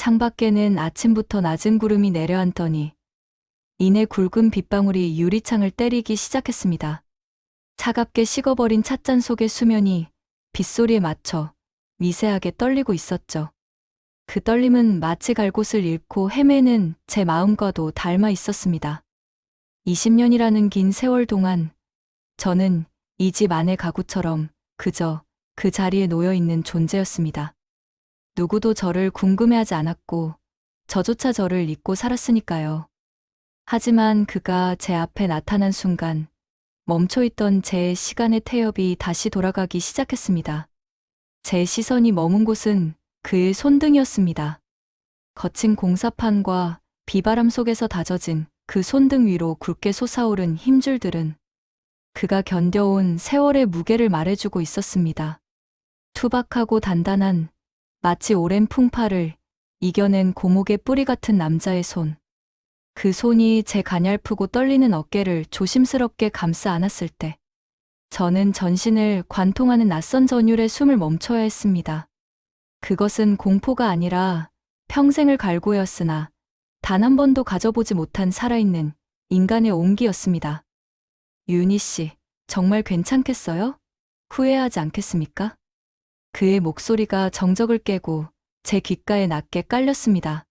창밖에는 아침부터 낮은 구름이 내려앉더니 이내 굵은 빗방울이 유리창을 때리기 시작했습니다. 차갑게 식어버린 찻잔 속의 수면이 빗소리에 맞춰 미세하게 떨리고 있었죠. 그 떨림은 마치 갈 곳을 잃고 헤매는 제 마음과도 닮아 있었습니다. 20년이라는 긴 세월 동안 저는 이 집 안의 가구처럼 그저 그 자리에 놓여 있는 존재였습니다. 누구도 저를 궁금해하지 않았고 저조차 저를 잊고 살았으니까요. 하지만 그가 제 앞에 나타난 순간 멈춰있던 제 시간의 태엽이 다시 돌아가기 시작했습니다. 제 시선이 머문 곳은 그의 손등이었습니다. 거친 공사판과 비바람 속에서 다져진 그 손등 위로 굵게 솟아오른 힘줄들은 그가 견뎌온 세월의 무게를 말해주고 있었습니다. 투박하고 단단한 마치 오랜 풍파를 이겨낸 고목의 뿌리 같은 남자의 손. 그 손이 제 가냘프고 떨리는 어깨를 조심스럽게 감싸 안았을 때 저는 전신을 관통하는 낯선 전율에 숨을 멈춰야 했습니다. 그것은 공포가 아니라 평생을 갈구해왔으나 단 한 번도 가져보지 못한 살아있는 인간의 온기였습니다. 윤희 씨, 정말 괜찮겠어요? 후회하지 않겠습니까? 그의 목소리가 정적을 깨고 제 귓가에 낮게 깔렸습니다.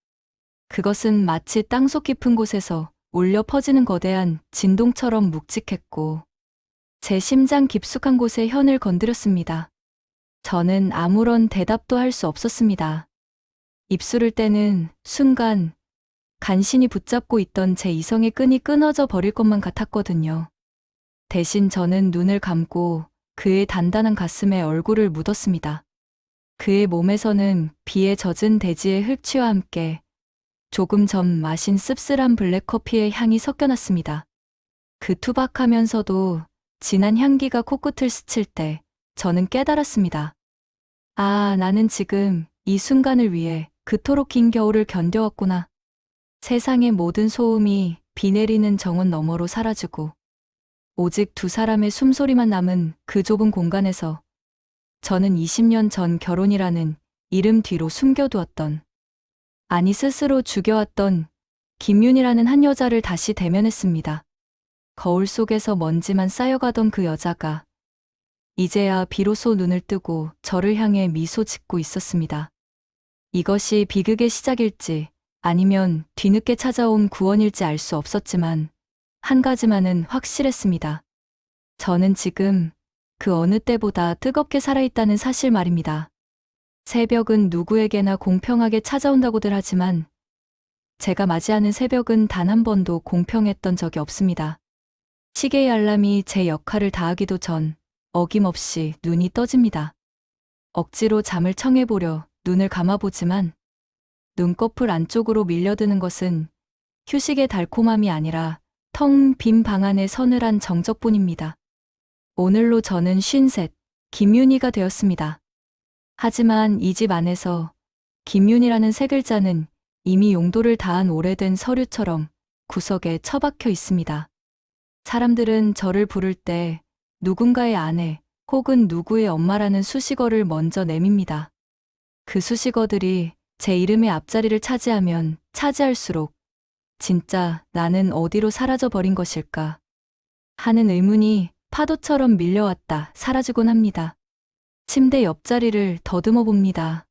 그것은 마치 땅속 깊은 곳에서 울려 퍼지는 거대한 진동처럼 묵직했고 제 심장 깊숙한 곳에 현을 건드렸습니다. 저는 아무런 대답도 할 수 없었습니다. 입술을 떼는 순간 간신히 붙잡고 있던 제 이성의 끈이 끊어져 버릴 것만 같았거든요. 대신 저는 눈을 감고 그의 단단한 가슴에 얼굴을 묻었습니다. 그의 몸에서는 비에 젖은 대지의 흙취와 함께 조금 전 마신 씁쓸한 블랙커피의 향이 섞여났습니다. 그 투박하면서도 진한 향기가 코끝을 스칠 때 저는 깨달았습니다. 아, 나는 지금 이 순간을 위해 그토록 긴 겨울을 견뎌왔구나. 세상의 모든 소음이 비 내리는 정원 너머로 사라지고 오직 두 사람의 숨소리만 남은 그 좁은 공간에서 저는 20년 전 결혼이라는 이름 뒤로 숨겨두었던, 아니 스스로 죽여왔던 김윤이라는 한 여자를 다시 대면했습니다. 거울 속에서 먼지만 쌓여가던 그 여자가 이제야 비로소 눈을 뜨고 저를 향해 미소 짓고 있었습니다. 이것이 비극의 시작일지 아니면 뒤늦게 찾아온 구원일지 알 수 없었지만 한 가지만은 확실했습니다. 저는 지금 그 어느 때보다 뜨겁게 살아있다는 사실 말입니다. 새벽은 누구에게나 공평하게 찾아온다고들 하지만 제가 맞이하는 새벽은 단 한 번도 공평했던 적이 없습니다. 시계의 알람이 제 역할을 다하기도 전 어김없이 눈이 떠집니다. 억지로 잠을 청해보려 눈을 감아보지만 눈꺼풀 안쪽으로 밀려드는 것은 휴식의 달콤함이 아니라 텅 빈 방 안의 서늘한 정적뿐입니다. 오늘로 저는 53, 김윤희가 되었습니다. 하지만 이 집 안에서 김윤희라는 세 글자는 이미 용도를 다한 오래된 서류처럼 구석에 처박혀 있습니다. 사람들은 저를 부를 때 누군가의 아내 혹은 누구의 엄마라는 수식어를 먼저 내밉니다. 그 수식어들이 제 이름의 앞자리를 차지하면 차지할수록 진짜 나는 어디로 사라져 버린 것일까 하는 의문이 파도처럼 밀려왔다 사라지곤 합니다. 침대 옆자리를 더듬어 봅니다.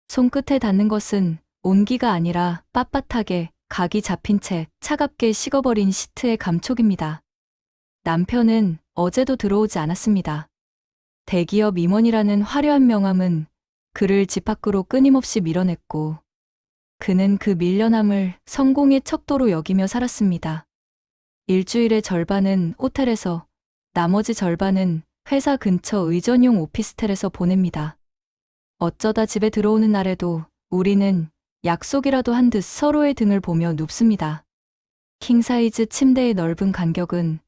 손끝에 닿는 것은 온기가 아니라 빳빳하게 각이 잡힌 채 차갑게 식어버린 시트의 감촉입니다. 남편은 어제도 들어오지 않았습니다. 대기업 임원이라는 화려한 명함은 그를 집 밖으로 끊임없이 밀어냈고 그는 그 밀려남을 성공의 척도로 여기며 살았습니다. 일주일의 절반은 호텔에서 나머지 절반은 회사 근처 의전용 오피스텔에서 보냅니다. 어쩌다 집에 들어오는 날에도 우리는 약속이라도 한 듯 서로의 등을 보며 눕습니다. 킹사이즈 침대의 넓은 간격은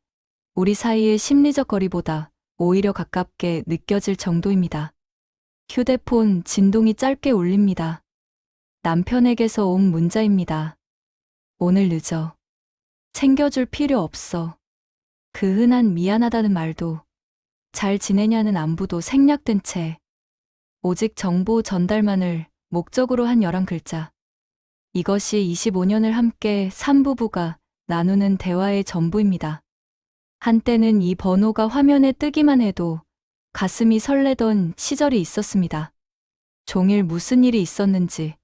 우리 사이의 심리적 거리보다 오히려 가깝게 느껴질 정도입니다. 휴대폰 진동이 짧게 울립니다. 남편에게서 온 문자입니다. 오늘 늦어. 챙겨줄 필요 없어. 그 흔한 미안하다는 말도 잘 지내냐는 안부도 생략된 채 오직 정보 전달만을 목적으로 한 11글자. 이것이 25년을 함께 산 부부가 나누는 대화의 전부입니다. 한때는 이 번호가 화면에 뜨기만 해도 가슴이 설레던 시절이 있었습니다. 종일 무슨 일이 있었는지,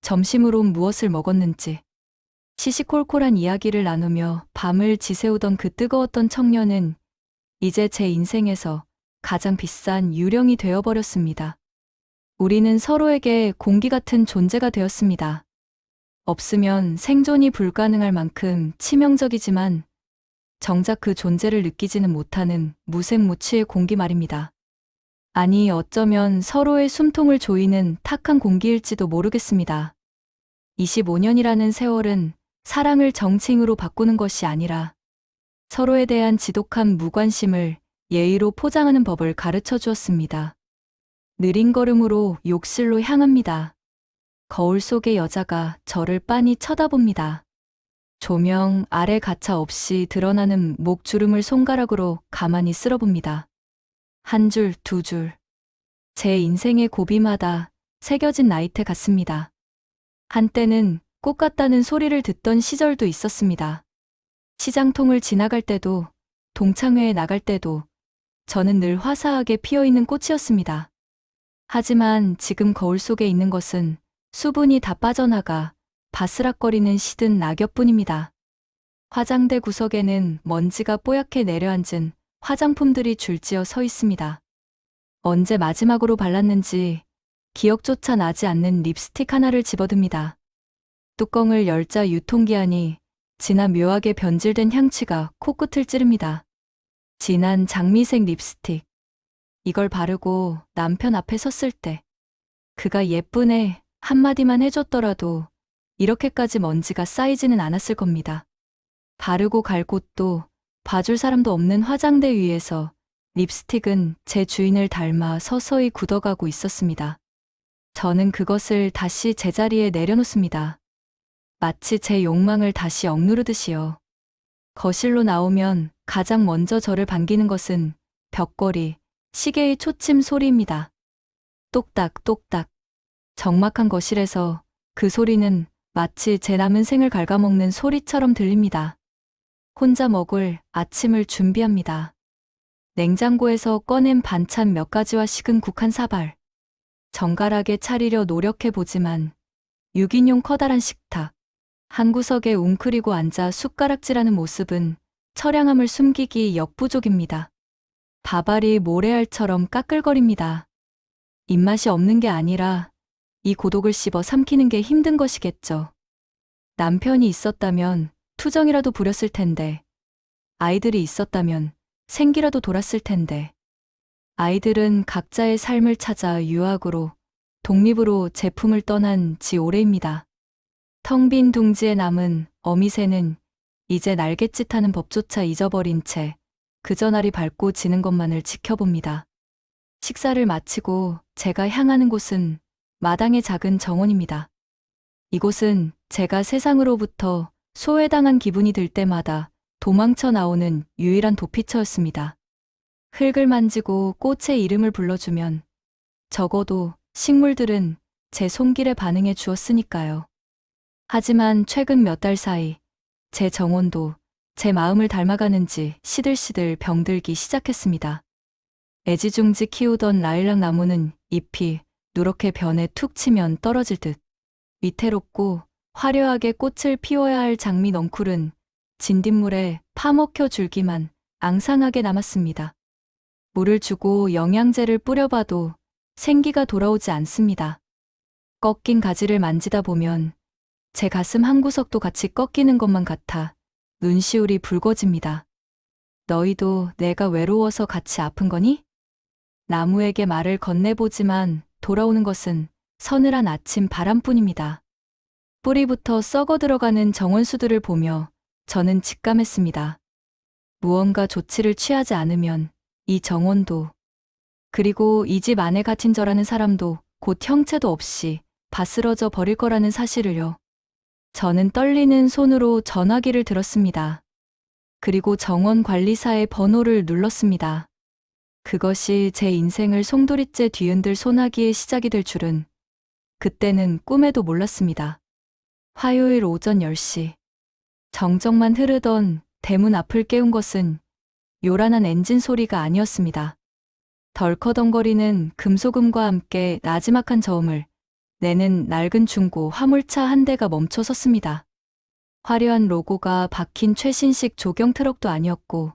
점심으론 무엇을 먹었는지, 시시콜콜한 이야기를 나누며 밤을 지새우던 그 뜨거웠던 청년은 이제 제 인생에서 가장 비싼 유령이 되어버렸습니다. 우리는 서로에게 공기 같은 존재가 되었습니다. 없으면 생존이 불가능할 만큼 치명적이지만 정작 그 존재를 느끼지는 못하는 무색무취의 공기 말입니다. 아니, 어쩌면 서로의 숨통을 조이는 탁한 공기일지도 모르겠습니다. 25년이라는 세월은 사랑을 정칭으로 바꾸는 것이 아니라 서로에 대한 지독한 무관심을 예의로 포장하는 법을 가르쳐 주었습니다. 느린 걸음으로 욕실로 향합니다. 거울 속의 여자가 저를 빤히 쳐다봅니다. 조명 아래 가차 없이 드러나는 목주름을 손가락으로 가만히 쓸어봅니다. 한 줄, 두 줄. 제 인생의 고비마다 새겨진 나이테 같습니다. 한때는 꽃 같다는 소리를 듣던 시절도 있었습니다. 시장통을 지나갈 때도, 동창회에 나갈 때도 저는 늘 화사하게 피어있는 꽃이었습니다. 하지만 지금 거울 속에 있는 것은 수분이 다 빠져나가 바스락거리는 시든 낙엽뿐입니다. 화장대 구석에는 먼지가 뽀얗게 내려앉은 화장품들이 줄지어 서 있습니다. 언제 마지막으로 발랐는지 기억조차 나지 않는 립스틱 하나를 집어듭니다. 뚜껑을 열자 유통기한이 지나 묘하게 변질된 향취가 코끝을 찌릅니다. 진한 장미색 립스틱. 이걸 바르고 남편 앞에 섰을 때 그가 예쁘네 한마디만 해줬더라도 이렇게까지 먼지가 쌓이지는 않았을 겁니다. 바르고 갈 곳도 봐줄 사람도 없는 화장대 위에서 립스틱은 제 주인을 닮아 서서히 굳어가고 있었습니다. 저는 그것을 다시 제자리에 내려놓습니다. 마치 제 욕망을 다시 억누르듯이요. 거실로 나오면 가장 먼저 저를 반기는 것은 벽걸이, 시계의 초침 소리입니다. 똑딱 똑딱. 적막한 거실에서 그 소리는 마치 제 남은 생을 갉아먹는 소리처럼 들립니다. 혼자 먹을 아침을 준비합니다. 냉장고에서 꺼낸 반찬 몇 가지와 식은 국 한 사발. 정갈하게 차리려 노력해보지만 6인용 커다란 식탁. 한 구석에 웅크리고 앉아 숟가락질하는 모습은 처량함을 숨기기 역부족입니다. 밥알이 모래알처럼 까끌거립니다. 입맛이 없는 게 아니라 이 고독을 씹어 삼키는 게 힘든 것이겠죠. 남편이 있었다면 투정이라도 부렸을 텐데, 아이들이 있었다면 생기라도 돌았을 텐데, 아이들은 각자의 삶을 찾아 유학으로, 독립으로 제품을 떠난 지 오래입니다. 텅 빈 둥지에 남은 어미새는 이제 날갯짓하는 법조차 잊어버린 채 그저 날이 밝고 지는 것만을 지켜봅니다. 식사를 마치고 제가 향하는 곳은 마당의 작은 정원입니다. 이곳은 제가 세상으로부터 소외당한 기분이 들 때마다 도망쳐 나오는 유일한 도피처였습니다. 흙을 만지고 꽃의 이름을 불러주면 적어도 식물들은 제 손길에 반응해 주었으니까요. 하지만 최근 몇 달 사이 제 정원도 제 마음을 닮아가는지 시들시들 병들기 시작했습니다. 애지중지 키우던 라일락 나무는 잎이 누렇게 변에 툭 치면 떨어질 듯 위태롭고 화려하게 꽃을 피워야 할 장미 넝쿨은 진딧물에 파먹혀 줄기만 앙상하게 남았습니다. 물을 주고 영양제를 뿌려봐도 생기가 돌아오지 않습니다. 꺾인 가지를 만지다 보면 제 가슴 한 구석도 같이 꺾이는 것만 같아 눈시울이 붉어집니다. 너희도 내가 외로워서 같이 아픈 거니? 나무에게 말을 건네보지만 돌아오는 것은 서늘한 아침 바람뿐입니다. 뿌리부터 썩어 들어가는 정원수들을 보며 저는 직감했습니다. 무언가 조치를 취하지 않으면 이 정원도, 그리고 이 집 안에 갇힌 저라는 사람도 곧 형체도 없이 바스러져 버릴 거라는 사실을요. 저는 떨리는 손으로 전화기를 들었습니다. 그리고 정원 관리사의 번호를 눌렀습니다. 그것이 제 인생을 송두리째 뒤흔들 소나기의 시작이 될 줄은 그때는 꿈에도 몰랐습니다. 화요일 오전 10시. 정적만 흐르던 대문 앞을 깨운 것은 요란한 엔진 소리가 아니었습니다. 덜커덩거리는 금소금과 함께 나지막한 저음을 내는 낡은 중고 화물차 한 대가 멈춰 섰습니다. 화려한 로고가 박힌 최신식 조경 트럭도 아니었고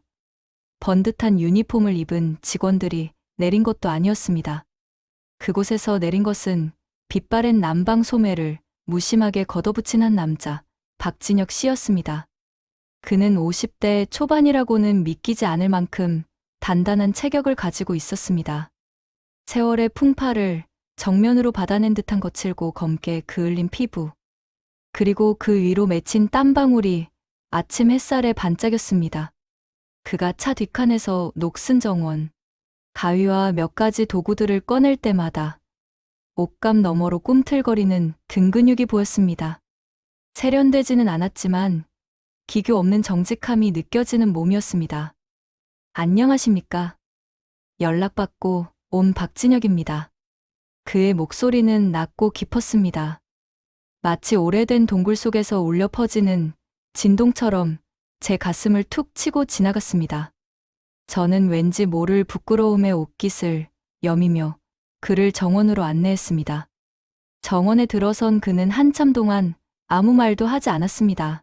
번듯한 유니폼을 입은 직원들이 내린 것도 아니었습니다. 그곳에서 내린 것은 빛바랜 남방 소매를 무심하게 걷어붙인 한 남자, 박진혁 씨였습니다. 그는 50대 초반이라고는 믿기지 않을 만큼 단단한 체격을 가지고 있었습니다. 세월의 풍파를 정면으로 받아낸 듯한 거칠고 검게 그을린 피부, 그리고 그 위로 맺힌 땀방울이 아침 햇살에 반짝였습니다. 그가 차 뒷칸에서 녹슨 정원, 가위와 몇 가지 도구들을 꺼낼 때마다 옷감 너머로 꿈틀거리는 등 근육이 보였습니다. 세련되지는 않았지만 기교 없는 정직함이 느껴지는 몸이었습니다. 안녕하십니까? 연락받고 온 박진혁입니다. 그의 목소리는 낮고 깊었습니다. 마치 오래된 동굴 속에서 울려 퍼지는 진동처럼 제 가슴을 툭 치고 지나갔습니다. 저는 왠지 모를 부끄러움에 옷깃을 여미며 그를 정원으로 안내했습니다. 정원에 들어선 그는 한참 동안 아무 말도 하지 않았습니다.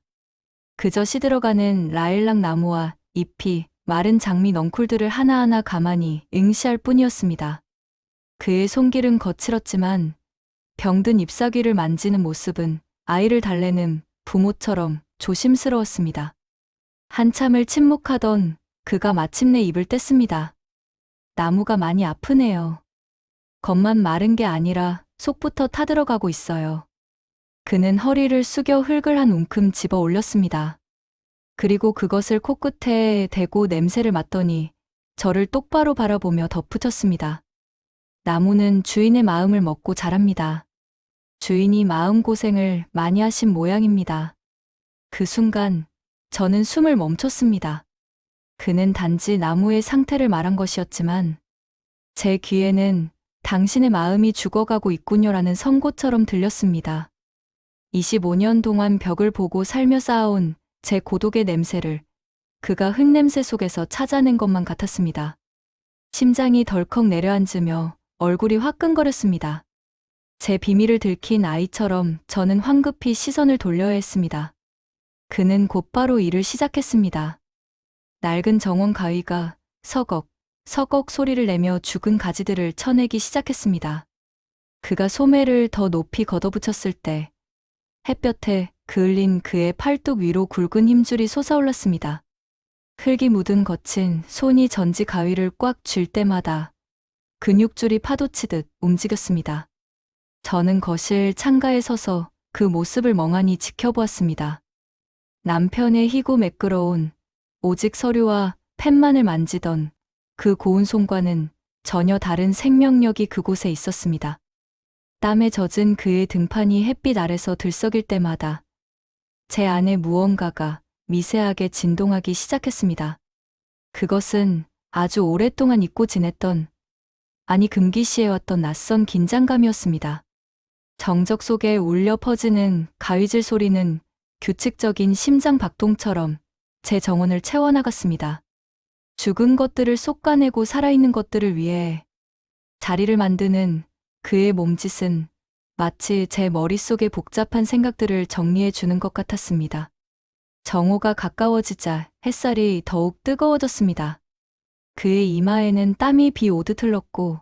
그저 시들어가는 라일락 나무와 잎이 마른 장미 넝쿨들을 하나하나 가만히 응시할 뿐이었습니다. 그의 손길은 거칠었지만 병든 잎사귀를 만지는 모습은 아이를 달래는 부모처럼 조심스러웠습니다. 한참을 침묵하던 그가 마침내 입을 뗐습니다. 나무가 많이 아프네요. 겉만 마른 게 아니라 속부터 타들어가고 있어요. 그는 허리를 숙여 흙을 한 움큼 집어 올렸습니다. 그리고 그것을 코끝에 대고 냄새를 맡더니 저를 똑바로 바라보며 덧붙였습니다. 나무는 주인의 마음을 먹고 자랍니다. 주인이 마음고생을 많이 하신 모양입니다. 그 순간 저는 숨을 멈췄습니다. 그는 단지 나무의 상태를 말한 것이었지만 제 귀에는 당신의 마음이 죽어가고 있군요라는 선고처럼 들렸습니다. 25년 동안 벽을 보고 살며 쌓아온 제 고독의 냄새를 그가 흙냄새 속에서 찾아낸 것만 같았습니다. 심장이 덜컥 내려앉으며 얼굴이 화끈거렸습니다. 제 비밀을 들킨 아이처럼 저는 황급히 시선을 돌려야 했습니다. 그는 곧바로 일을 시작했습니다. 낡은 정원 가위가 서걱, 서걱 소리를 내며 죽은 가지들을 쳐내기 시작했습니다. 그가 소매를 더 높이 걷어붙였을 때 햇볕에 그을린 그의 팔뚝 위로 굵은 힘줄이 솟아올랐습니다. 흙이 묻은 거친 손이 전지 가위를 꽉 쥘 때마다 근육줄이 파도치듯 움직였습니다. 저는 거실 창가에 서서 그 모습을 멍하니 지켜보았습니다. 남편의 희고 매끄러운 오직 서류와 펜만을 만지던 그 고운 손과는 전혀 다른 생명력이 그곳에 있었습니다. 땀에 젖은 그의 등판이 햇빛 아래서 들썩일 때마다 제 안에 무언가가 미세하게 진동하기 시작했습니다. 그것은 아주 오랫동안 잊고 지냈던, 아니 금기시해왔던 낯선 긴장감이었습니다. 정적 속에 울려 퍼지는 가위질 소리는 규칙적인 심장 박동처럼 제 정원을 채워나갔습니다. 죽은 것들을 솎아내고 살아있는 것들을 위해 자리를 만드는 그의 몸짓은 마치 제 머릿속의 복잡한 생각들을 정리해 주는 것 같았습니다. 정오가 가까워지자 햇살이 더욱 뜨거워졌습니다. 그의 이마에는 땀이 비 오듯 흘렀고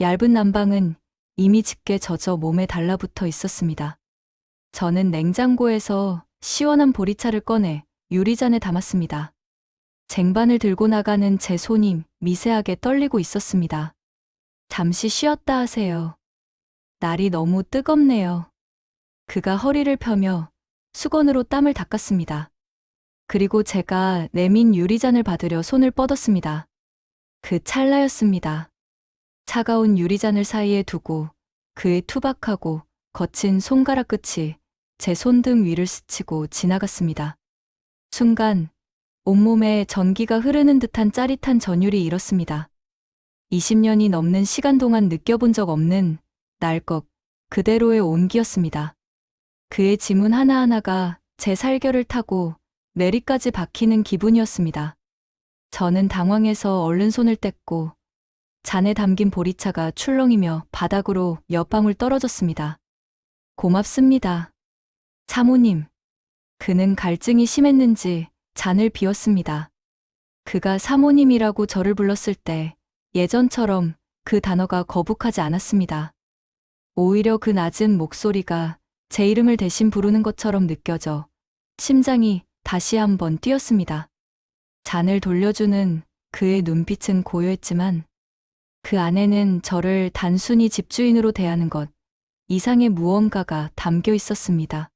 얇은 난방은 이미 짙게 젖어 몸에 달라붙어 있었습니다. 저는 냉장고에서 시원한 보리차를 꺼내 유리잔에 담았습니다. 쟁반을 들고 나가는 제 손이 미세하게 떨리고 있었습니다. 잠시 쉬었다 하세요. 날이 너무 뜨겁네요. 그가 허리를 펴며 수건으로 땀을 닦았습니다. 그리고 제가 내민 유리잔을 받으려 손을 뻗었습니다. 그 찰나였습니다. 차가운 유리잔을 사이에 두고 그의 투박하고 거친 손가락 끝이 제 손등 위를 스치고 지나갔습니다. 순간 온몸에 전기가 흐르는 듯한 짜릿한 전율이 일었습니다. 20년이 넘는 시간 동안 느껴본 적 없는 날 것 그대로의 온기였습니다. 그의 지문 하나하나가 제 살결을 타고 내리까지 박히는 기분이었습니다. 저는 당황해서 얼른 손을 뗐고 잔에 담긴 보리차가 출렁이며 바닥으로 몇 방울 떨어졌습니다. 고맙습니다. 사모님. 그는 갈증이 심했는지 잔을 비웠습니다. 그가 사모님이라고 저를 불렀을 때 예전처럼 그 단어가 거북하지 않았습니다. 오히려 그 낮은 목소리가 제 이름을 대신 부르는 것처럼 느껴져 심장이 다시 한번 뛰었습니다. 잔을 돌려주는 그의 눈빛은 고요했지만 그 안에는 저를 단순히 집주인으로 대하는 것 이상의 무언가가 담겨 있었습니다.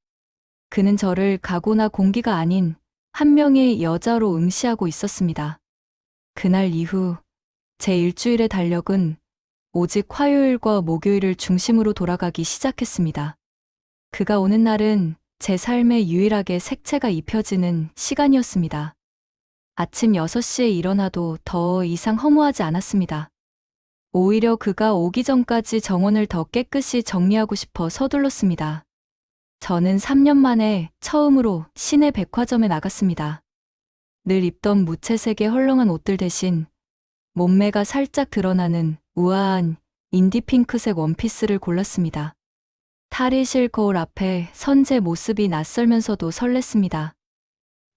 그는 저를 가구나 공기가 아닌 한 명의 여자로 응시하고 있었습니다. 그날 이후 제 일주일의 달력은 오직 화요일과 목요일을 중심으로 돌아가기 시작했습니다. 그가 오는 날은 제 삶에 유일하게 색채가 입혀지는 시간이었습니다. 아침 6시에 일어나도 더 이상 허무하지 않았습니다. 오히려 그가 오기 전까지 정원을 더 깨끗이 정리하고 싶어 서둘렀습니다. 저는 3년 만에 처음으로 시내 백화점에 나갔습니다. 늘 입던 무채색의 헐렁한 옷들 대신 몸매가 살짝 드러나는 우아한 인디핑크색 원피스를 골랐습니다. 탈의실 거울 앞에 선 제 모습이 낯설면서도 설렜습니다.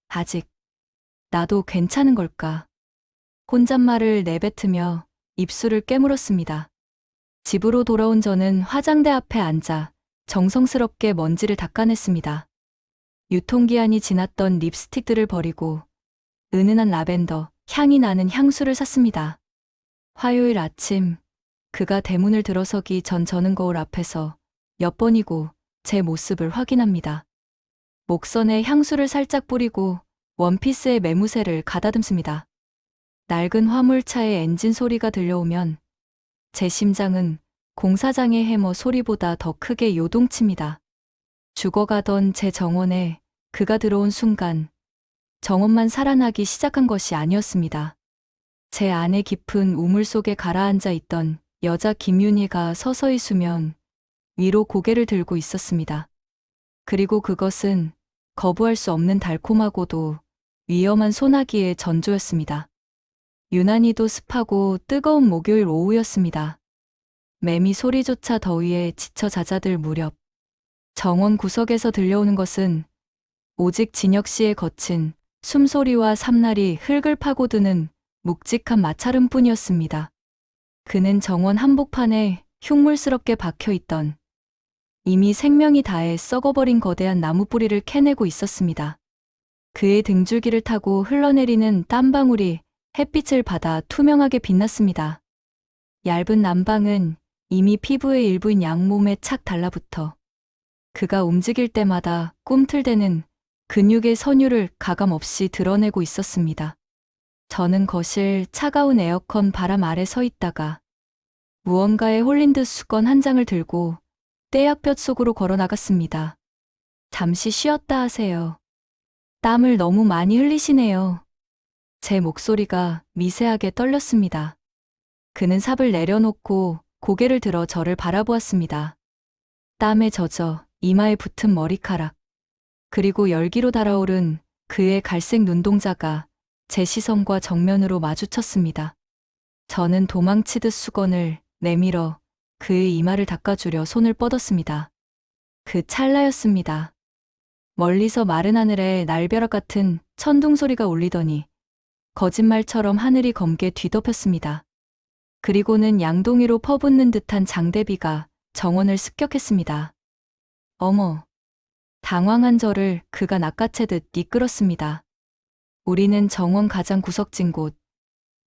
아직 나도 괜찮은 걸까? 혼잣말을 내뱉으며 입술을 깨물었습니다. 집으로 돌아온 저는 화장대 앞에 앉아 정성스럽게 먼지를 닦아냈습니다. 유통기한이 지났던 립스틱들을 버리고 은은한 라벤더, 향이 나는 향수를 샀습니다. 화요일 아침, 그가 대문을 들어서기 전 저는 거울 앞에서 몇 번이고 제 모습을 확인합니다. 목선에 향수를 살짝 뿌리고 원피스의 매무새를 가다듬습니다. 낡은 화물차의 엔진 소리가 들려오면 제 심장은 공사장의 해머 소리보다 더 크게 요동칩니다. 죽어가던 제 정원에 그가 들어온 순간 정원만 살아나기 시작한 것이 아니었습니다. 제 안에 깊은 우물 속에 가라앉아 있던 여자 김윤희가 서서히 수면 위로 고개를 들고 있었습니다. 그리고 그것은 거부할 수 없는 달콤하고도 위험한 소나기의 전조였습니다. 유난히도 습하고 뜨거운 목요일 오후였습니다. 매미 소리조차 더위에 지쳐 잦아들 무렵 정원 구석에서 들려오는 것은 오직 진혁 씨의 거친 숨소리와 삼날이 흙을 파고드는 묵직한 마찰음뿐이었습니다. 그는 정원 한복판에 흉물스럽게 박혀있던 이미 생명이 다해 썩어버린 거대한 나무 뿌리를 캐내고 있었습니다. 그의 등줄기를 타고 흘러내리는 땀방울이 햇빛을 받아 투명하게 빛났습니다. 얇은 남방은 이미 피부의 일부인 양몸에 착 달라붙어 그가 움직일 때마다 꿈틀대는 근육의 선율을 가감없이 드러내고 있었습니다. 저는 거실 차가운 에어컨 바람 아래 서 있다가 무언가에 홀린 듯 수건 한 장을 들고 떼약볕 속으로 걸어 나갔습니다. 잠시 쉬었다 하세요. 땀을 너무 많이 흘리시네요. 제 목소리가 미세하게 떨렸습니다. 그는 삽을 내려놓고 고개를 들어 저를 바라보았습니다. 땀에 젖어 이마에 붙은 머리카락, 그리고 열기로 달아오른 그의 갈색 눈동자가 제 시선과 정면으로 마주쳤습니다. 저는 도망치듯 수건을 내밀어 그의 이마를 닦아주려 손을 뻗었습니다. 그 찰나였습니다. 멀리서 마른 하늘에 날벼락 같은 천둥 소리가 울리더니 거짓말처럼 하늘이 검게 뒤덮였습니다. 그리고는 양동이로 퍼붓는 듯한 장대비가 정원을 습격했습니다. 어머! 당황한 저를 그가 낚아채듯 이끌었습니다. 우리는 정원 가장 구석진 곳,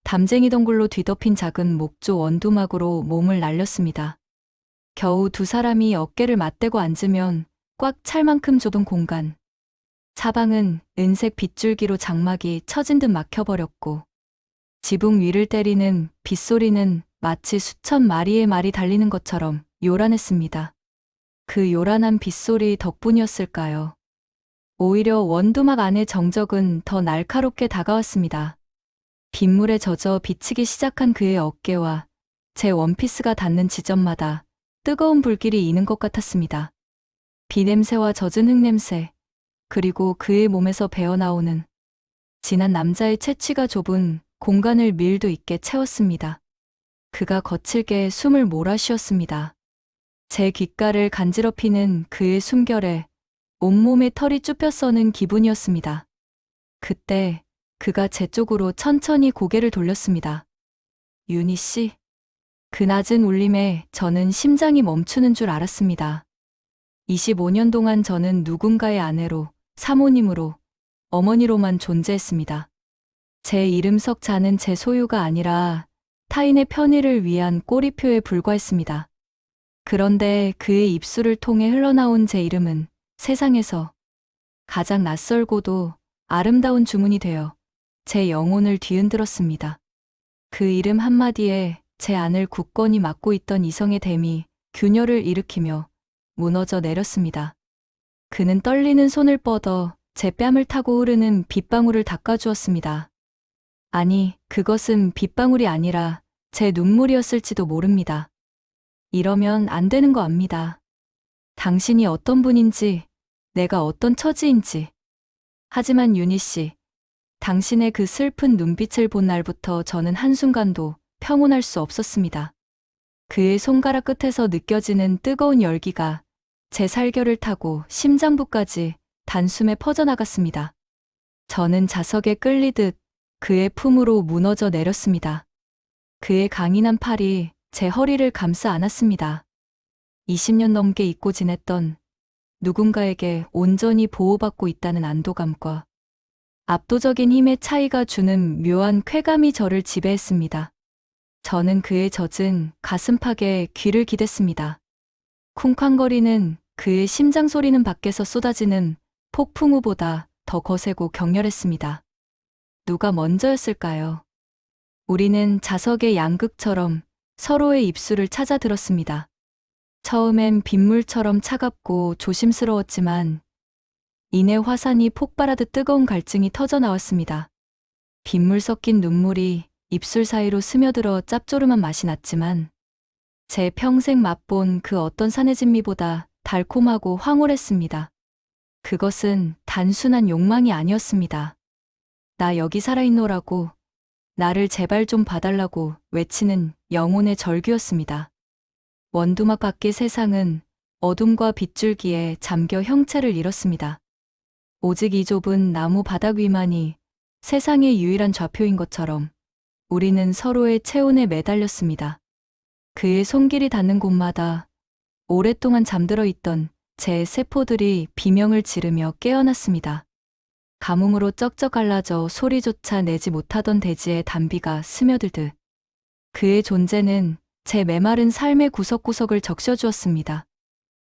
담쟁이 덩굴로 뒤덮인 작은 목조 원두막으로 몸을 날렸습니다. 겨우 두 사람이 어깨를 맞대고 앉으면 꽉 찰 만큼 좁은 공간. 사방은 은색 빗줄기로 장막이 처진 듯 막혀버렸고 지붕 위를 때리는 빗소리는 마치 수천 마리의 말이 달리는 것처럼 요란했습니다. 그 요란한 빗소리 덕분이었을까요? 오히려 원두막 안의 정적은 더 날카롭게 다가왔습니다. 빗물에 젖어 비치기 시작한 그의 어깨와 제 원피스가 닿는 지점마다 뜨거운 불길이 이는 것 같았습니다. 비냄새와 젖은 흙냄새, 그리고 그의 몸에서 배어나오는 진한 남자의 채취가 좁은 공간을 밀도 있게 채웠습니다. 그가 거칠게 숨을 몰아쉬었습니다. 제 귓가를 간지럽히는 그의 숨결에 온몸에 털이 쭈뼛 서는 기분이었습니다. 그때 그가 제 쪽으로 천천히 고개를 돌렸습니다. 윤희 씨. 그 낮은 울림에 저는 심장이 멈추는 줄 알았습니다. 25년 동안 저는 누군가의 아내로, 사모님으로, 어머니로만 존재했습니다. 제 이름 석 자는 제 소유가 아니라 타인의 편의를 위한 꼬리표에 불과했습니다. 그런데 그의 입술을 통해 흘러나온 제 이름은 세상에서 가장 낯설고도 아름다운 주문이 되어 제 영혼을 뒤흔들었습니다. 그 이름 한마디에 제 안을 굳건히 막고 있던 이성의 댐이 균열을 일으키며 무너져 내렸습니다. 그는 떨리는 손을 뻗어 제 뺨을 타고 흐르는 빗방울을 닦아주었습니다. 아니, 그것은 빗방울이 아니라 제 눈물이었을지도 모릅니다. 이러면 안 되는 거 압니다. 당신이 어떤 분인지, 내가 어떤 처지인지. 하지만 윤희 씨, 당신의 그 슬픈 눈빛을 본 날부터 저는 한순간도 평온할 수 없었습니다. 그의 손가락 끝에서 느껴지는 뜨거운 열기가 제 살결을 타고 심장부까지 단숨에 퍼져나갔습니다. 저는 자석에 끌리듯 그의 품으로 무너져 내렸습니다. 그의 강인한 팔이 제 허리를 감싸 안았습니다. 20년 넘게 잊고 지냈던 누군가에게 온전히 보호받고 있다는 안도감과 압도적인 힘의 차이가 주는 묘한 쾌감이 저를 지배했습니다. 저는 그의 젖은 가슴팍에 귀를 기댔습니다. 쿵쾅거리는 그의 심장 소리는 밖에서 쏟아지는 폭풍우보다 더 거세고 격렬했습니다. 누가 먼저였을까요? 우리는 자석의 양극처럼 서로의 입술을 찾아들었습니다. 처음엔 빗물처럼 차갑고 조심스러웠지만 이내 화산이 폭발하듯 뜨거운 갈증이 터져 나왔습니다. 빗물 섞인 눈물이 입술 사이로 스며들어 짭조름한 맛이 났지만 제 평생 맛본 그 어떤 산해진미보다 달콤하고 황홀했습니다. 그것은 단순한 욕망이 아니었습니다. 나 여기 살아있노라고, 나를 제발 좀 봐달라고 외치는 영혼의 절규였습니다. 원두막 밖의 세상은 어둠과 빗줄기에 잠겨 형체를 잃었습니다. 오직 이 좁은 나무 바닥 위만이 세상의 유일한 좌표인 것처럼 우리는 서로의 체온에 매달렸습니다. 그의 손길이 닿는 곳마다 오랫동안 잠들어 있던 제 세포들이 비명을 지르며 깨어났습니다. 가뭄으로 쩍쩍 갈라져 소리조차 내지 못하던 대지에 단비가 스며들듯 그의 존재는 제 메마른 삶의 구석구석을 적셔주었습니다.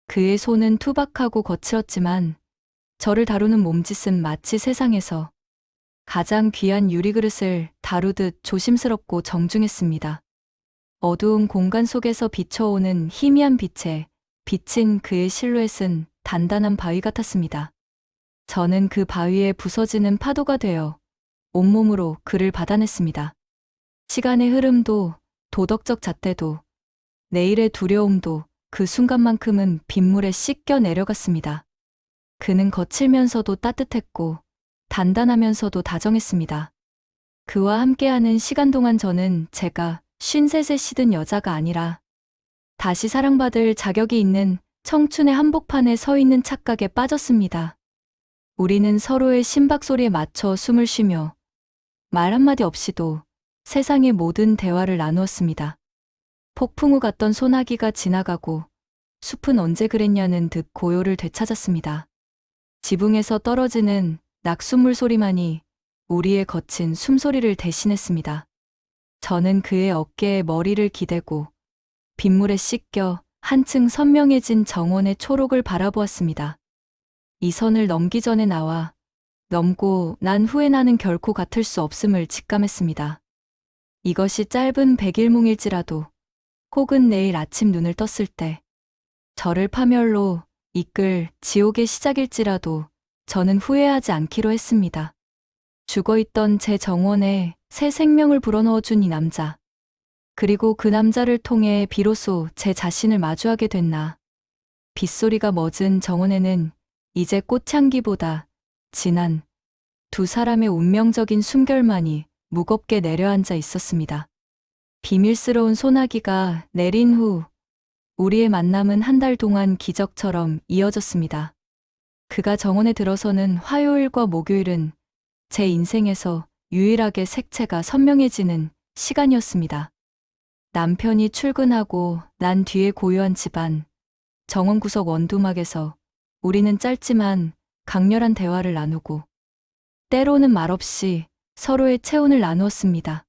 그의 손은 투박하고 거칠었지만 저를 다루는 몸짓은 마치 세상에서 가장 귀한 유리그릇을 다루듯 조심스럽고 정중했습니다. 어두운 공간 속에서 비춰오는 희미한 빛에 비친 그의 실루엣은 단단한 바위 같았습니다. 저는 그 바위에 부서지는 파도가 되어 온몸으로 그를 받아냈습니다. 시간의 흐름도 도덕적 잣대도 내일의 두려움도 그 순간만큼은 빗물에 씻겨 내려갔습니다. 그는 거칠면서도 따뜻했고 단단하면서도 다정했습니다. 그와 함께하는 시간 동안 저는 제가 53세 시든 여자가 아니라 다시 사랑받을 자격이 있는 청춘의 한복판에 서 있는 착각에 빠졌습니다. 우리는 서로의 심박 소리에 맞춰 숨을 쉬며 말 한마디 없이도 세상의 모든 대화를 나누었습니다. 폭풍우 같던 소나기가 지나가고 숲은 언제 그랬냐는 듯 고요를 되찾았습니다. 지붕에서 떨어지는 낙숫물 소리만이 우리의 거친 숨소리를 대신했습니다. 저는 그의 어깨에 머리를 기대고 빗물에 씻겨 한층 선명해진 정원의 초록을 바라보았습니다. 이 선을 넘기 전에 나와 넘고 난 후에 나는 결코 같을 수 없음을 직감했습니다. 이것이 짧은 백일몽일지라도 혹은 내일 아침 눈을 떴을 때 저를 파멸로 이끌 지옥의 시작일지라도 저는 후회하지 않기로 했습니다. 죽어있던 제 정원에 새 생명을 불어넣어준 이 남자. 그리고 그 남자를 통해 비로소 제 자신을 마주하게 됐나. 빗소리가 멎은 정원에는 이제 꽃향기보다 진한 두 사람의 운명적인 숨결만이 무겁게 내려앉아 있었습니다. 비밀스러운 소나기가 내린 후 우리의 만남은 한 달 동안 기적처럼 이어졌습니다. 그가 정원에 들어서는 화요일과 목요일은 제 인생에서 유일하게 색채가 선명해지는 시간이었습니다. 남편이 출근하고 난 뒤에 고요한 집안, 정원 구석 원두막에서 우리는 짧지만 강렬한 대화를 나누고 때로는 말없이 서로의 체온을 나누었습니다.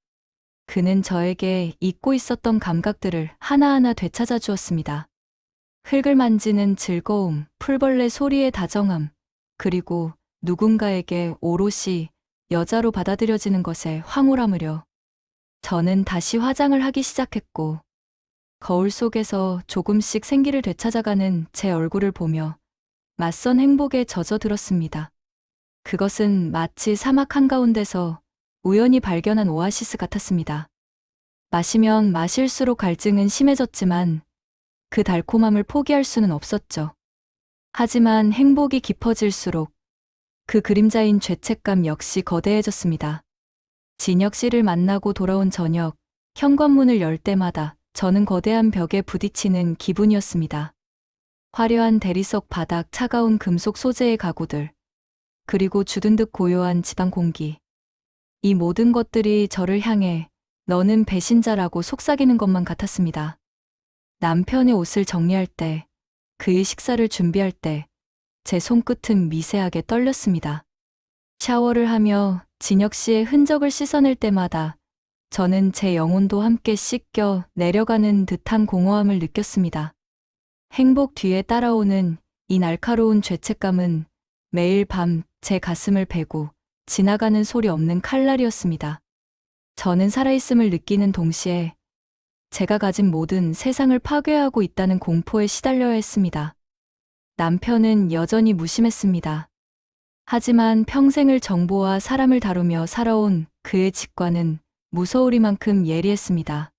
그는 저에게 잊고 있었던 감각들을 하나하나 되찾아 주었습니다. 흙을 만지는 즐거움, 풀벌레 소리의 다정함, 그리고 누군가에게 오롯이 여자로 받아들여지는 것에 황홀함으려. 저는 다시 화장을 하기 시작했고 거울 속에서 조금씩 생기를 되찾아가는 제 얼굴을 보며 맞선 행복에 젖어들었습니다. 그것은 마치 사막 한가운데서 우연히 발견한 오아시스 같았습니다. 마시면 마실수록 갈증은 심해졌지만 그 달콤함을 포기할 수는 없었죠. 하지만 행복이 깊어질수록 그 그림자인 죄책감 역시 거대해졌습니다. 진혁 씨를 만나고 돌아온 저녁, 현관문을 열 때마다 저는 거대한 벽에 부딪히는 기분이었습니다. 화려한 대리석 바닥, 차가운 금속 소재의 가구들, 그리고 주둔 듯 고요한 집안 공기. 이 모든 것들이 저를 향해 너는 배신자라고 속삭이는 것만 같았습니다. 남편의 옷을 정리할 때, 그의 식사를 준비할 때, 제 손끝은 미세하게 떨렸습니다. 샤워를 하며 진혁 씨의 흔적을 씻어낼 때마다 저는 제 영혼도 함께 씻겨 내려가는 듯한 공허함을 느꼈습니다. 행복 뒤에 따라오는 이 날카로운 죄책감은 매일 밤 제 가슴을 베고 지나가는 소리 없는 칼날이었습니다. 저는 살아있음을 느끼는 동시에 제가 가진 모든 세상을 파괴하고 있다는 공포에 시달려야 했습니다. 남편은 여전히 무심했습니다. 하지만 평생을 정보와 사람을 다루며 살아온 그의 직관은 무서우리만큼 예리했습니다.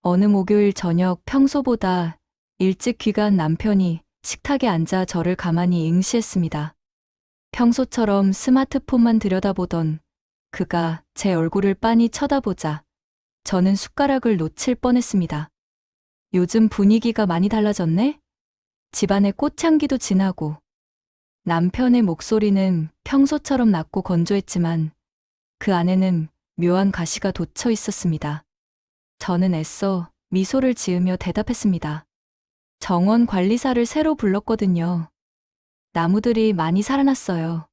어느 목요일 저녁 평소보다 일찍 귀가한 남편이 식탁에 앉아 저를 가만히 응시했습니다. 평소처럼 스마트폰만 들여다보던 그가 제 얼굴을 빤히 쳐다보자 저는 숟가락을 놓칠 뻔했습니다. 요즘 분위기가 많이 달라졌네? 집안의 꽃향기도 진하고 남편의 목소리는 평소처럼 낮고 건조했지만 그 안에는 묘한 가시가 돋쳐 있었습니다. 저는 애써 미소를 지으며 대답했습니다. 정원 관리사를 새로 불렀거든요. 나무들이 많이 살아났어요.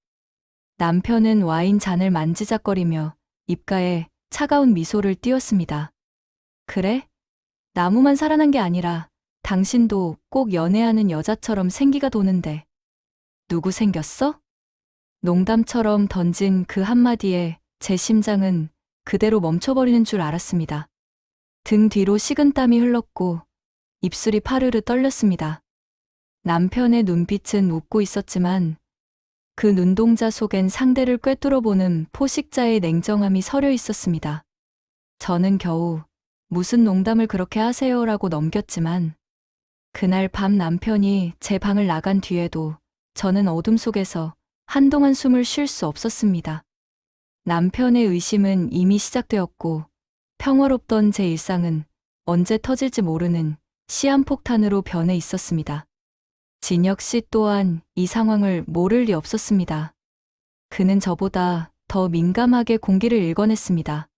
남편은 와인 잔을 만지작거리며 입가에 차가운 미소를 띄웠습니다. 그래? 나무만 살아난 게 아니라 당신도 꼭 연애하는 여자처럼 생기가 도는데 누구 생겼어? 농담처럼 던진 그 한마디에 제 심장은 그대로 멈춰버리는 줄 알았습니다. 등 뒤로 식은땀이 흘렀고 입술이 파르르 떨렸습니다. 남편의 눈빛은 웃고 있었지만 그 눈동자 속엔 상대를 꿰뚫어보는 포식자의 냉정함이 서려 있었습니다. 저는 겨우 무슨 농담을 그렇게 하세요라고 넘겼지만 그날 밤 남편이 제 방을 나간 뒤에도 저는 어둠 속에서 한동안 숨을 쉴 수 없었습니다. 남편의 의심은 이미 시작되었고 평화롭던 제 일상은 언제 터질지 모르는 시한폭탄으로 변해 있었습니다. 진혁 씨 또한 이 상황을 모를 리 없었습니다. 그는 저보다 더 민감하게 공기를 읽어냈습니다.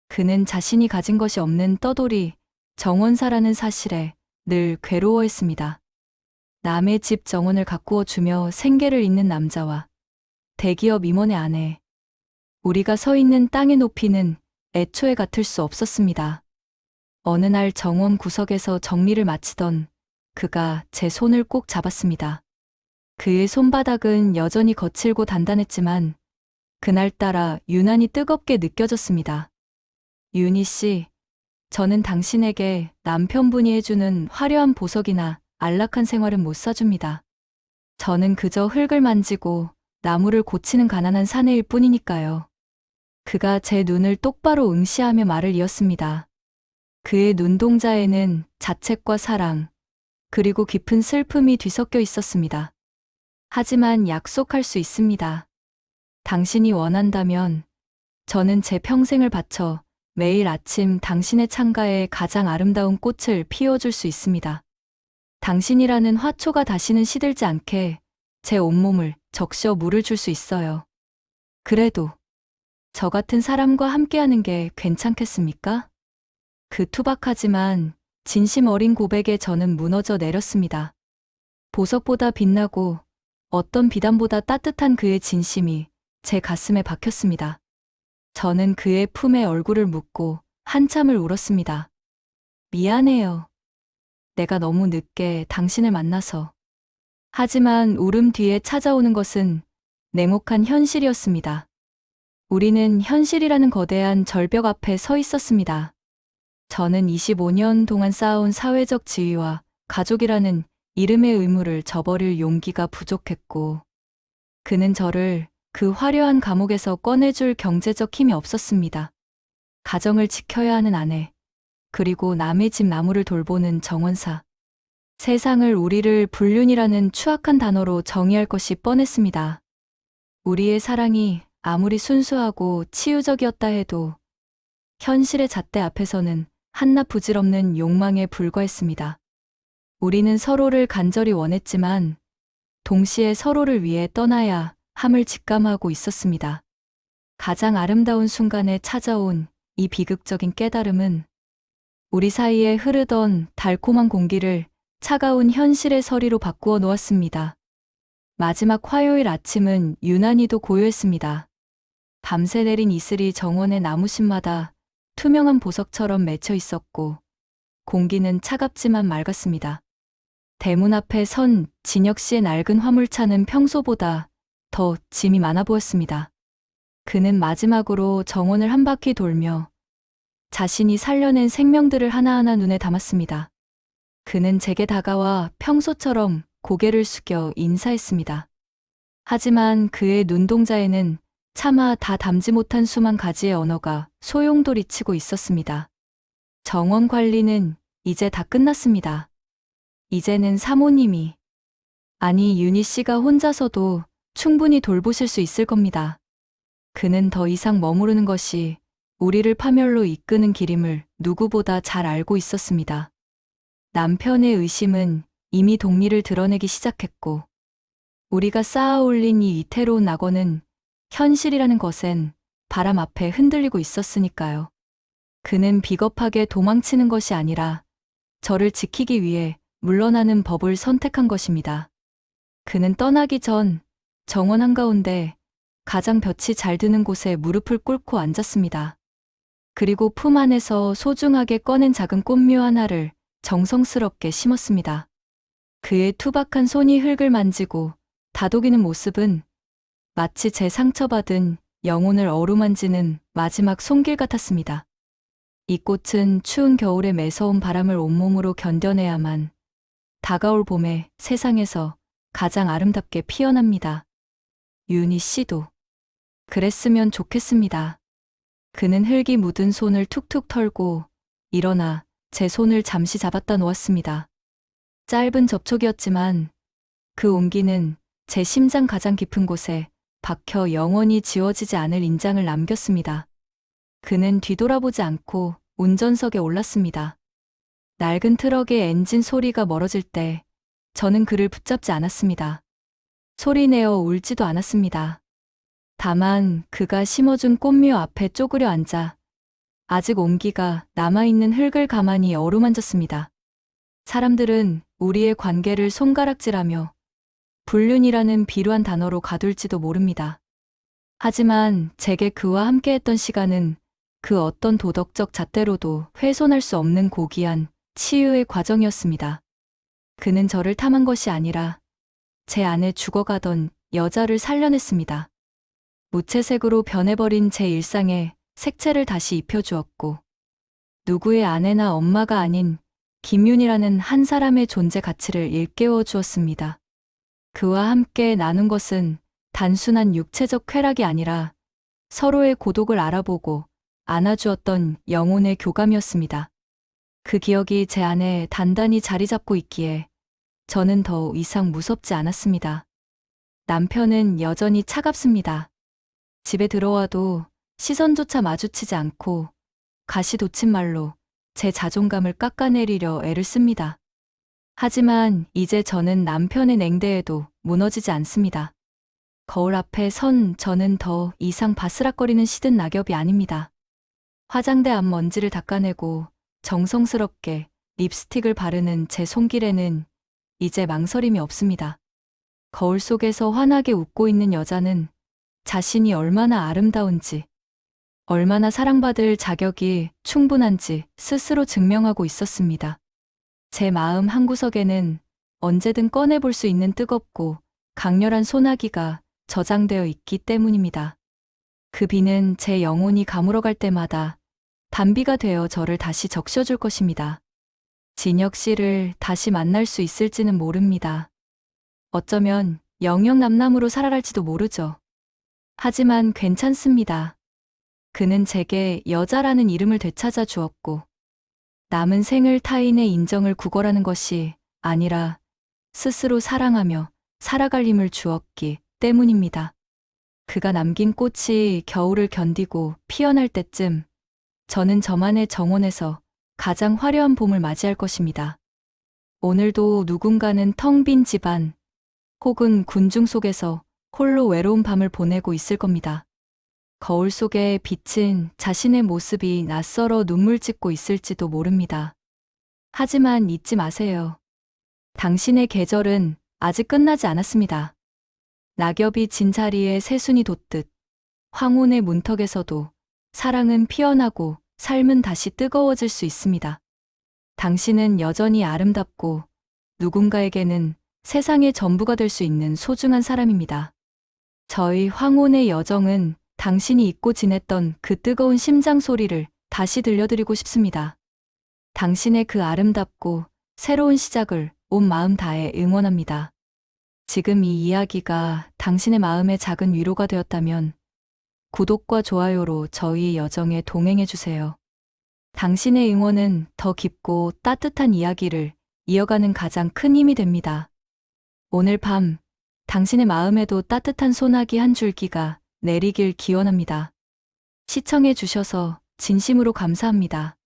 그는 자신이 가진 것이 없는 떠돌이 정원사라는 사실에 늘 괴로워했습니다. 남의 집 정원을 가꾸어 주며 생계를 잇는 남자와 대기업 임원의 아내. 우리가 서 있는 땅의 높이는 애초에 같을 수 없었습니다. 어느 날 정원 구석에서 정리를 마치던 그가 제 손을 꼭 잡았습니다. 그의 손바닥은 여전히 거칠고 단단했지만 그날따라 유난히 뜨겁게 느껴졌습니다. 윤희 씨, 저는 당신에게 남편분이 해주는 화려한 보석이나 안락한 생활은 못 사줍니다. 저는 그저 흙을 만지고 나무를 고치는 가난한 사내일 뿐이니까요. 그가 제 눈을 똑바로 응시하며 말을 이었습니다. 그의 눈동자에는 자책과 사랑, 그리고 깊은 슬픔이 뒤섞여 있었습니다. 하지만 약속할 수 있습니다. 당신이 원한다면 저는 제 평생을 바쳐 매일 아침 당신의 창가에 가장 아름다운 꽃을 피워줄 수 있습니다. 당신이라는 화초가 다시는 시들지 않게 제 온몸을 적셔 물을 줄 수 있어요. 그래도 저 같은 사람과 함께하는 게 괜찮겠습니까? 그 투박하지만 진심 어린 고백에 저는 무너져 내렸습니다. 보석보다 빛나고 어떤 비단보다 따뜻한 그의 진심이 제 가슴에 박혔습니다. 저는 그의 품에 얼굴을 묻고 한참을 울었습니다. 미안해요. 내가 너무 늦게 당신을 만나서. 하지만 울음 뒤에 찾아오는 것은 냉혹한 현실이었습니다. 우리는 현실이라는 거대한 절벽 앞에 서 있었습니다. 저는 25년 동안 쌓아온 사회적 지위와 가족이라는 이름의 의무를 저버릴 용기가 부족했고, 그는 저를 그 화려한 감옥에서 꺼내줄 경제적 힘이 없었습니다. 가정을 지켜야 하는 아내, 그리고 남의 집 나무를 돌보는 정원사. 세상을 우리를 불륜이라는 추악한 단어로 정의할 것이 뻔했습니다. 우리의 사랑이 아무리 순수하고 치유적이었다 해도 현실의 잣대 앞에서는 한낱 부질없는 욕망에 불과했습니다. 우리는 서로를 간절히 원했지만 동시에 서로를 위해 떠나야 함을 직감하고 있었습니다. 가장 아름다운 순간에 찾아온 이 비극적인 깨달음은 우리 사이에 흐르던 달콤한 공기를 차가운 현실의 서리로 바꾸어 놓았습니다. 마지막 화요일 아침은 유난히도 고요했습니다. 밤새 내린 이슬이 정원의 나무심마다 투명한 보석처럼 맺혀 있었고 공기는 차갑지만 맑았습니다. 대문 앞에 선 진혁 씨의 낡은 화물차는 평소보다 더 짐이 많아 보였습니다. 그는 마지막으로 정원을 한 바퀴 돌며 자신이 살려낸 생명들을 하나하나 눈에 담았습니다. 그는 제게 다가와 평소처럼 고개를 숙여 인사했습니다. 하지만 그의 눈동자에는 차마 다 담지 못한 수만 가지의 언어가 소용돌이치고 있었습니다. 정원 관리는 이제 다 끝났습니다. 이제는 사모님이, 아니 윤희 씨가 혼자서도 충분히 돌보실 수 있을 겁니다. 그는 더 이상 머무르는 것이 우리를 파멸로 이끄는 길임을 누구보다 잘 알고 있었습니다. 남편의 의심은 이미 동리를 드러내기 시작했고, 우리가 쌓아 올린 이 위태로운 낙원은 현실이라는 것엔 바람 앞에 흔들리고 있었으니까요. 그는 비겁하게 도망치는 것이 아니라 저를 지키기 위해 물러나는 법을 선택한 것입니다. 그는 떠나기 전 정원 한가운데 가장 볕이 잘 드는 곳에 무릎을 꿇고 앉았습니다. 그리고 품 안에서 소중하게 꺼낸 작은 꽃묘 하나를 정성스럽게 심었습니다. 그의 투박한 손이 흙을 만지고 다독이는 모습은 마치 제 상처받은 영혼을 어루만지는 마지막 손길 같았습니다. 이 꽃은 추운 겨울의 매서운 바람을 온몸으로 견뎌내야만 다가올 봄에 세상에서 가장 아름답게 피어납니다. 윤희 씨도 그랬으면 좋겠습니다. 그는 흙이 묻은 손을 툭툭 털고 일어나 제 손을 잠시 잡았다 놓았습니다. 짧은 접촉이었지만 그 온기는 제 심장 가장 깊은 곳에 박혀 영원히 지워지지 않을 인장을 남겼습니다. 그는 뒤돌아보지 않고 운전석에 올랐습니다. 낡은 트럭의 엔진 소리가 멀어질 때 저는 그를 붙잡지 않았습니다. 소리내어 울지도 않았습니다. 다만 그가 심어준 꽃묘 앞에 쪼그려 앉아 아직 온기가 남아있는 흙을 가만히 어루만졌습니다. 사람들은 우리의 관계를 손가락질하며 불륜이라는 비루한 단어로 가둘지도 모릅니다. 하지만 제게 그와 함께했던 시간은 그 어떤 도덕적 잣대로도 훼손할 수 없는 고귀한 치유의 과정이었습니다. 그는 저를 탐한 것이 아니라 제 안에 죽어가던 여자를 살려냈습니다. 무채색으로 변해버린 제 일상에 색채를 다시 입혀주었고, 누구의 아내나 엄마가 아닌 김윤이라는 한 사람의 존재 가치를 일깨워 주었습니다. 그와 함께 나눈 것은 단순한 육체적 쾌락이 아니라 서로의 고독을 알아보고 안아주었던 영혼의 교감이었습니다. 그 기억이 제 안에 단단히 자리 잡고 있기에 저는 더 이상 무섭지 않았습니다. 남편은 여전히 차갑습니다. 집에 들어와도 시선조차 마주치지 않고 가시돋친 말로 제 자존감을 깎아내리려 애를 씁니다. 하지만 이제 저는 남편의 냉대에도 무너지지 않습니다. 거울 앞에 선 저는 더 이상 바스락거리는 시든 낙엽이 아닙니다. 화장대 앞 먼지를 닦아내고 정성스럽게 립스틱을 바르는 제 손길에는 이제 망설임이 없습니다. 거울 속에서 환하게 웃고 있는 여자는 자신이 얼마나 아름다운지, 얼마나 사랑받을 자격이 충분한지 스스로 증명하고 있었습니다. 제 마음 한구석에는 언제든 꺼내볼 수 있는 뜨겁고 강렬한 소나기가 저장되어 있기 때문입니다. 그 비는 제 영혼이 가물어갈 때마다 단비가 되어 저를 다시 적셔줄 것입니다. 진혁 씨를 다시 만날 수 있을지는 모릅니다. 어쩌면 영영남남으로 살아갈지도 모르죠. 하지만 괜찮습니다. 그는 제게 여자라는 이름을 되찾아 주었고, 남은 생을 타인의 인정을 구걸하는 것이 아니라 스스로 사랑하며 살아갈 힘을 주었기 때문입니다. 그가 남긴 꽃이 겨울을 견디고 피어날 때쯤 저는 저만의 정원에서 가장 화려한 봄을 맞이할 것입니다. 오늘도 누군가는 텅 빈 집안 혹은 군중 속에서 홀로 외로운 밤을 보내고 있을 겁니다. 거울 속에 비친 자신의 모습이 낯설어 눈물 짓고 있을지도 모릅니다. 하지만 잊지 마세요. 당신의 계절은 아직 끝나지 않았습니다. 낙엽이 진 자리에 새순이 돋듯 황혼의 문턱에서도 사랑은 피어나고 삶은 다시 뜨거워질 수 있습니다. 당신은 여전히 아름답고 누군가에게는 세상의 전부가 될 수 있는 소중한 사람입니다. 저희 황혼의 여정은 당신이 잊고 지냈던 그 뜨거운 심장 소리를 다시 들려드리고 싶습니다. 당신의 그 아름답고 새로운 시작을 온 마음 다해 응원합니다. 지금 이 이야기가 당신의 마음에 작은 위로가 되었다면 구독과 좋아요로 저희 여정에 동행해주세요. 당신의 응원은 더 깊고 따뜻한 이야기를 이어가는 가장 큰 힘이 됩니다. 오늘 밤 당신의 마음에도 따뜻한 소나기 한 줄기가 내리길 기원합니다. 시청해 주셔서 진심으로 감사합니다.